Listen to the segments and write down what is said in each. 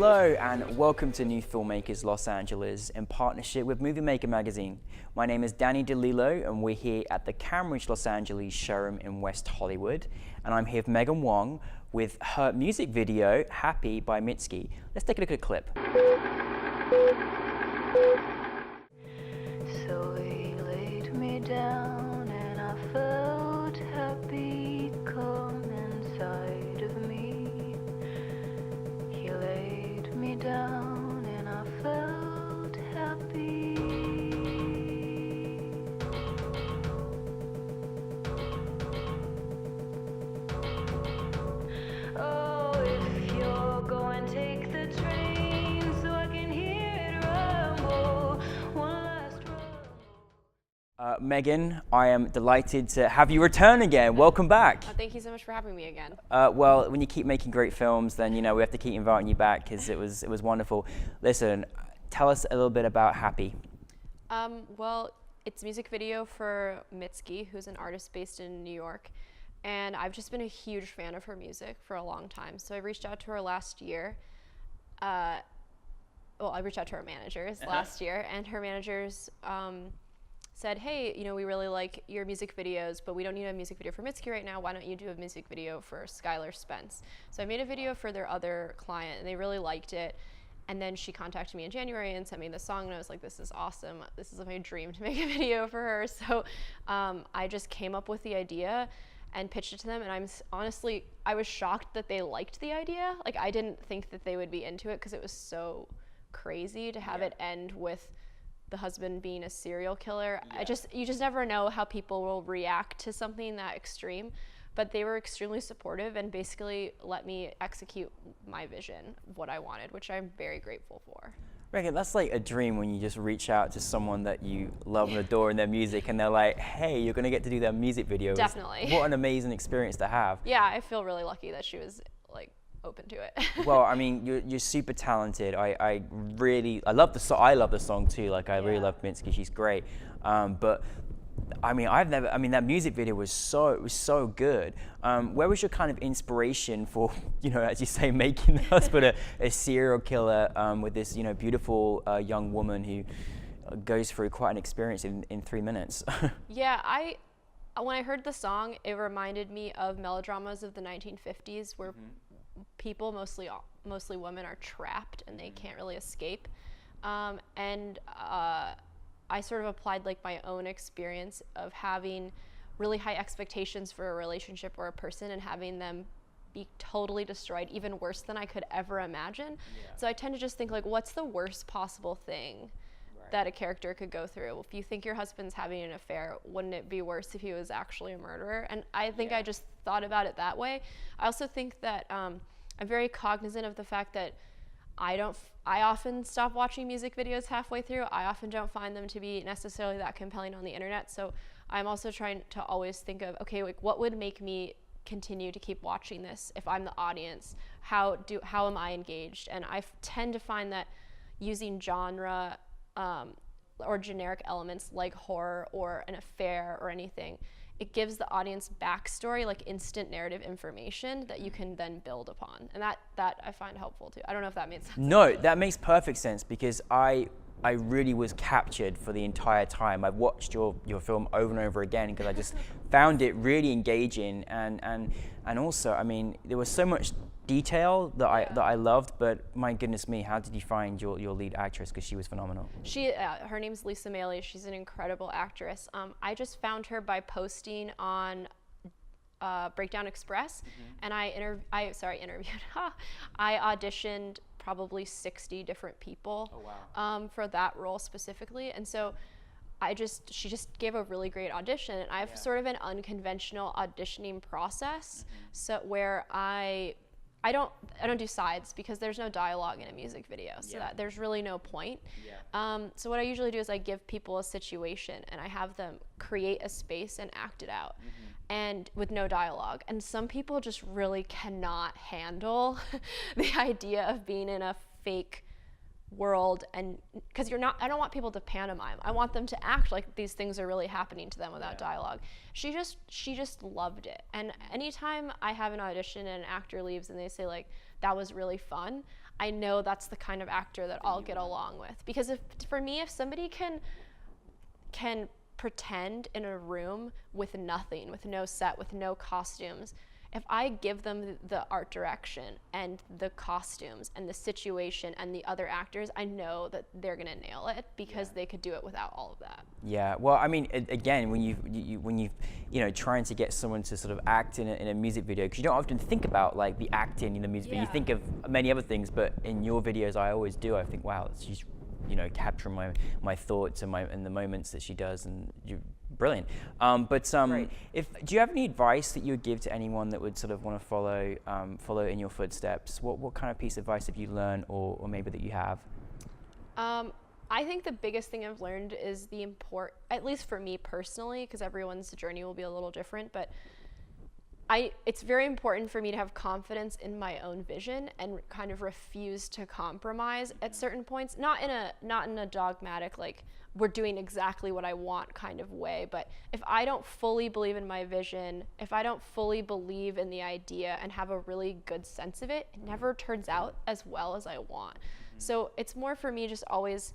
Hello and welcome to NewFilmmakers Los Angeles in partnership with Movie Maker magazine. My name is Danny DeLillo and we're here at the Cambridge Los Angeles showroom in West Hollywood. And I'm here with Maegan Houang with her music video, Happy by Mitski. Let's take a look at a clip. So he laid me down and I felt happy come inside of me. He laid me down and I felt happy. Oh, if you're going, take the train so I can hear it rumble. One last rumble. Maegan, I am delighted to have you return again. Welcome back. Oh, thank you so much for having me again. Well, when you keep making great films, then you know we have to keep inviting you back because it was wonderful. Listen, tell us a little bit about Happy. Well, it's a music video for Mitski, who's an artist based in New York, and I've just been a huge fan of her music for a long time. So I reached out to her last year. I reached out to her managers last year, and her managers said, hey, you know, we really like your music videos, but we don't need a music video for Mitski right now. Why don't you do a music video for Skylar Spence? So I made a video for their other client, and they really liked it. And then she contacted me in January and sent me the song, and I was like, this is awesome. This is my dream to make a video for her. So I just came up with the idea and pitched it to them, and honestly, I was shocked that they liked the idea. Like, I didn't think that they would be into it because it was so crazy to have it end with the husband being a serial killer. You just never know how people will react to something that extreme. But they were extremely supportive and basically let me execute my vision of what I wanted, which I'm very grateful for. Maegan, that's like a dream when you just reach out to someone that you love and adore in their music and they're like, hey, you're gonna get to do their music video. Definitely. What an amazing experience to have. Yeah, I feel really lucky that she was like open to it. Well, I mean, you're super talented. I love the song. I love the song too. Like, I really love Mitski. She's great. But I mean, that music video was so good. Where was your kind of inspiration for, you know, as you say, making the husband a serial killer with this, you know, beautiful young woman who goes through quite an experience in 3 minutes? Yeah, when I heard the song, it reminded me of melodramas of the 1950s where people, mostly women, are trapped and they can't really escape. I sort of applied like my own experience of having really high expectations for a relationship or a person and having them be totally destroyed, even worse than I could ever imagine. So I tend to just think like, what's the worst possible thing that a character could go through? If you think your husband's having an affair, wouldn't it be worse if he was actually a murderer? And I think I just thought about it that way. I also think that I'm very cognizant of the fact that I often stop watching music videos halfway through. I often don't find them to be necessarily that compelling on the internet. So I'm also trying to always think of, okay, like what would make me continue to keep watching this if I'm the audience? How am I engaged? And I tend to find that using genre or generic elements like horror or an affair or anything, it gives the audience backstory, like instant narrative information that you can then build upon. And that I find helpful too. I don't know if that made sense. No, that makes perfect sense because I really was captured for the entire time. I've watched your film over and over again because I just found it really engaging and also, I mean, there was so much detail that I loved, but my goodness me, how did you find your lead actress? Because she was phenomenal. Her name's Lisa Maley. She's an incredible actress. I just found her by posting on Breakdown Express, and I interviewed. I auditioned probably 60 different people for that role specifically, and so she just gave a really great audition. And I have sort of an unconventional auditioning process, so where I don't do sides because there's no dialogue in a music video, so that there's really no point. So what I usually do is I give people a situation and I have them create a space and act it out, and with no dialogue. And some people just really cannot handle the idea of being in a fake world, and because I don't want people to pantomime. I want them to act like these things are really happening to them without dialogue. She just loved it. And anytime I have an audition and an actor leaves and they say like, that was really fun, I know that's the kind of actor that I'll get along with. Because for me, if somebody can pretend in a room with nothing, with no set, with no costumes, if I give them the art direction and the costumes and the situation and the other actors, I know that they're gonna nail it because they could do it without all of that. Yeah, well, I mean, again, when you trying to get someone to sort of act in a music video, because you don't often think about like the acting in the music video. You think of many other things, but in your videos, I always do. I think, wow, she's capturing my thoughts and the moments that she does, and you're brilliant. Do you have any advice that you would give to anyone that would sort of want to follow in your footsteps? What kind of piece of advice have you learned, or maybe that you have? I think the biggest thing I've learned is at least for me personally, because everyone's journey will be a little different, but it's very important for me to have confidence in my own vision and kind of refuse to compromise at certain points, not in a dogmatic, like, we're doing exactly what I want kind of way, but if I don't fully believe in my vision, if I don't fully believe in the idea and have a really good sense of it, it never turns out as well as I want. So it's more for me just always,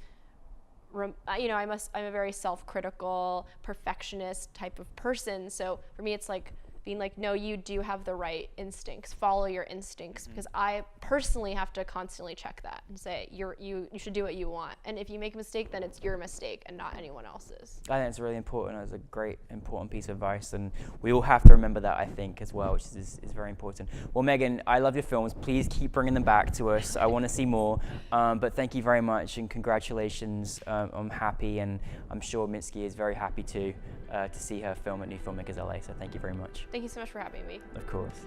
I'm a very self-critical, perfectionist type of person. So for me, it's like being like, no, you do have the right instincts. Follow your instincts, because I personally have to constantly check that and say, you should do what you want. And if you make a mistake, then it's your mistake and not anyone else's. I think it's really important. It's a great, important piece of advice, and we all have to remember that, I think, as well, which is very important. Well, Maegan, I love your films. Please keep bringing them back to us. I want to see more. But thank you very much, and congratulations. I'm happy, and I'm sure Mitski is very happy to see her film at NewFilmmakers LA. So thank you very much. Thank you so much for having me. Of course.